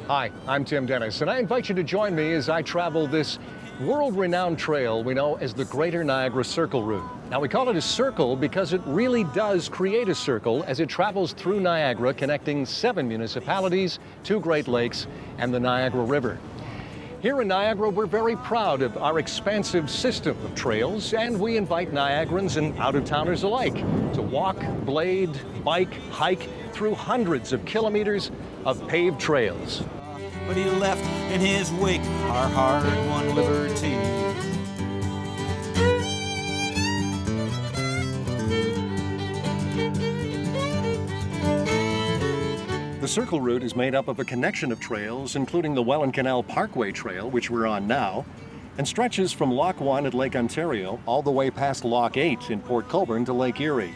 Hi, I'm Tim Dennis, and I invite you to join me as I travel this world-renowned trail we know as the Greater Niagara Circle Route. Now, we call it a circle because it really does create a circle as it travels through Niagara, connecting 7 municipalities, 2 Great Lakes, and the Niagara River. Here in Niagara, we're very proud of our expansive system of trails, and we invite Niagarans and out-of-towners alike to walk, blade, bike, hike through hundreds of kilometers of paved trails. But he left in his wake our hard-won liberty. The Circle Route is made up of a connection of trails, including the Welland Canal Parkway Trail, which we're on now, and stretches from Lock 1 at Lake Ontario all the way past Lock 8 in Port Colborne to Lake Erie.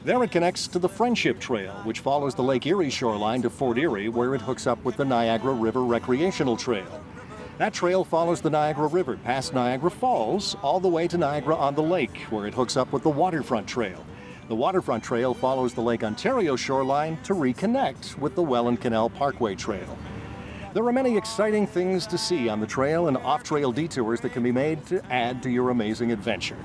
There it connects to the Friendship Trail, which follows the Lake Erie shoreline to Fort Erie, where it hooks up with the Niagara River Recreational Trail. That trail follows the Niagara River past Niagara Falls all the way to Niagara-on-the-Lake, where it hooks up with the Waterfront Trail. The Waterfront Trail follows the Lake Ontario shoreline to reconnect with the Welland Canal Parkway Trail. There are many exciting things to see on the trail and off-trail detours that can be made to add to your amazing adventure.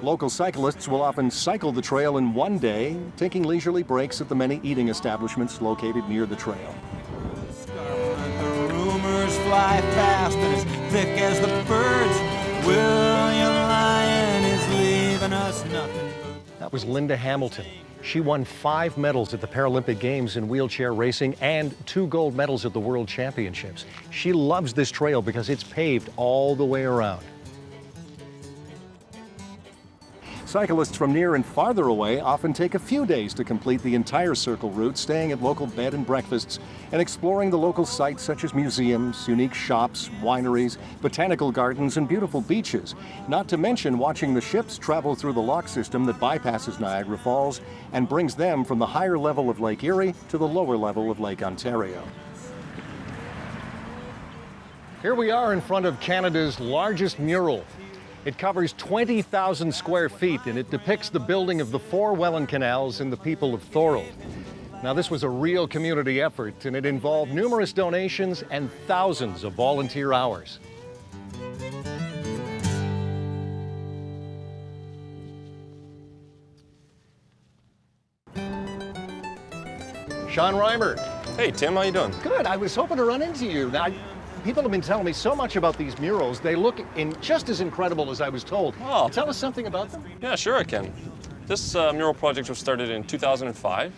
Local cyclists will often cycle the trail in one day, taking leisurely breaks at the many eating establishments located near the trail. The rumors fly fast and as thick as the birds. William Lyon is leaving us nothing. That was Linda Hamilton. She won 5 medals at the Paralympic Games in wheelchair racing and 2 gold medals at the World Championships. She loves this trail because it's paved all the way around. Cyclists from near and farther away often take a few days to complete the entire Circle Route, staying at local bed and breakfasts and exploring the local sites such as museums, unique shops, wineries, botanical gardens, and beautiful beaches. Not to mention watching the ships travel through the lock system that bypasses Niagara Falls and brings them from the higher level of Lake Erie to the lower level of Lake Ontario. Here we are in front of Canada's largest mural. It covers 20,000 square feet, and it depicts the building of the 4 Welland Canals and the people of Thorold. Now, this was a real community effort, and it involved numerous donations and thousands of volunteer hours. Sean Reimer. Hey, Tim, how you doing? Good. I was hoping to run into you. Now, people have been telling me so much about these murals. They look just as incredible as I was told. Oh. Tell us something about them. Yeah, sure I can. This mural project was started in 2005,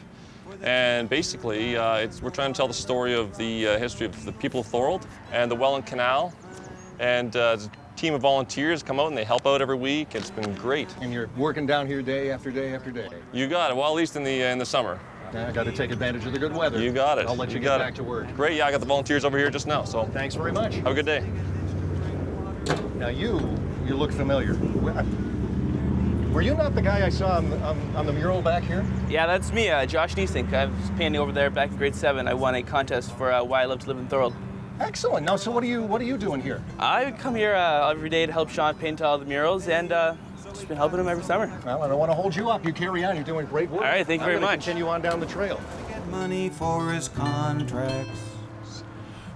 and basically we're trying to tell the story of the history of the people of Thorold and the Welland Canal, and a team of volunteers come out and they help out every week. It's been great. And you're working down here day after day after day. You got it. Well, at least in the summer. I got to take advantage of the good weather. You got it. I'll let you get back to work. Great. Yeah, I got the volunteers over here just now. So thanks very much. Have a good day. Now you look familiar. Were you not the guy I saw on the mural back here? Yeah, that's me, Josh Niesink. I was painting over there back in grade 7. I won a contest for why I love to live in Thorold. Excellent. Now, so what are you doing here? I come here every day to help Sean paint all the murals, and just been helping him every summer. Well, I don't want to hold you up. You carry on. You're doing great work. All right, thank you very much. Continue on down the trail. Get money for his contracts.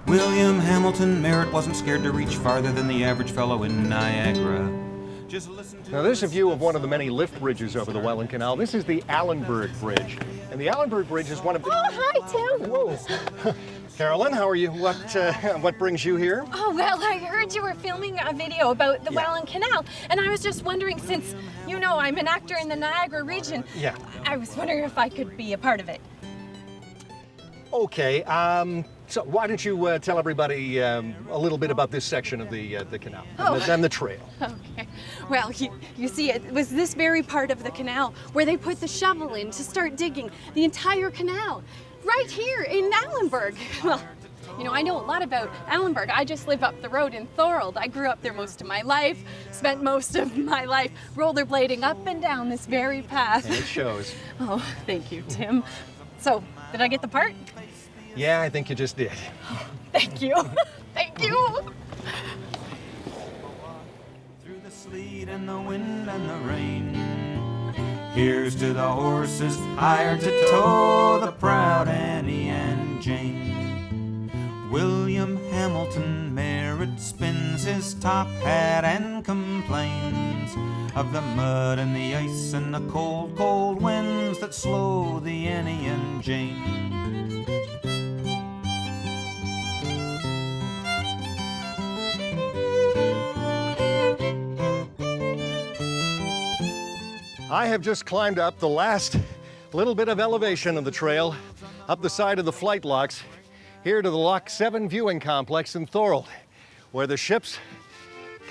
William Hamilton Merritt wasn't scared to reach farther than the average fellow in Niagara. Just listen to now, this is a view of one of the many lift bridges over the Welland Canal. This is the Allenburg Bridge. And the Allenburg Bridge is one of the... Oh, hi, Tim. Whoa. Carolyn, how are you? What brings you here? Oh, well, I heard you were filming a video about the Welland Canal, and I was just wondering, since, you know, I'm an actor in the Niagara region, I was wondering if I could be a part of it. Okay, so why don't you tell everybody a little bit about this section of the canal and the trail. Okay. Well, you see, it was this very part of the canal where they put the shovel in to start digging the entire canal. Right here in Allenburg. Well, you know, I know a lot about Allenburg. I just live up the road in Thorold. I grew up there most of my life, spent most of my life rollerblading up and down this very path. And it shows. Oh, thank you, Tim. So, did I get the part? Yeah, I think you just did. Thank you. Thank you. through the sleet and the wind and the rain. Here's to the horses hired to tow the proud Annie and Jane. William Hamilton Merritt spins his top hat and complains of the mud and the ice and the cold, cold winds that slow the Annie and Jane. I have just climbed up the last little bit of elevation of the trail, up the side of the flight locks, here to the Lock 7 viewing complex in Thorold, where the ships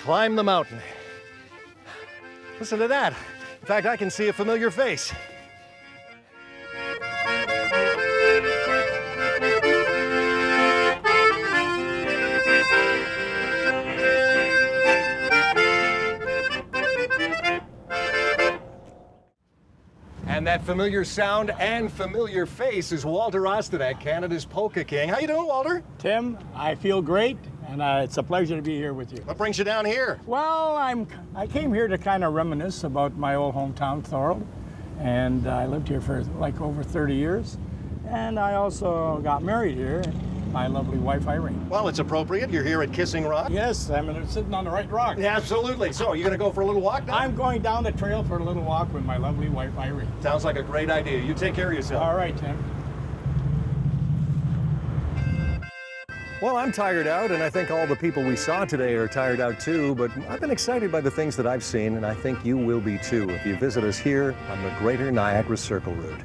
climb the mountain. Listen to that. In fact, I can see a familiar face. And that familiar sound and familiar face is Walter Ostanek, Canada's Polka King. How you doing, Walter? Tim, I feel great, and it's a pleasure to be here with you. What brings you down here? Well, I came here to kind of reminisce about my old hometown, Thorold, and I lived here for like over 30 years, and I also got married here, my lovely wife, Irene. Well, it's appropriate. You're here at Kissing Rock. Yes, I'm sitting on the right rock. Yeah, absolutely. So, you going to go for a little walk now? I'm going down the trail for a little walk with my lovely wife, Irene. Sounds like a great idea. You take care of yourself. All right, Tim. Well, I'm tired out, and I think all the people we saw today are tired out too, but I've been excited by the things that I've seen, and I think you will be too if you visit us here on the Greater Niagara Circle Route.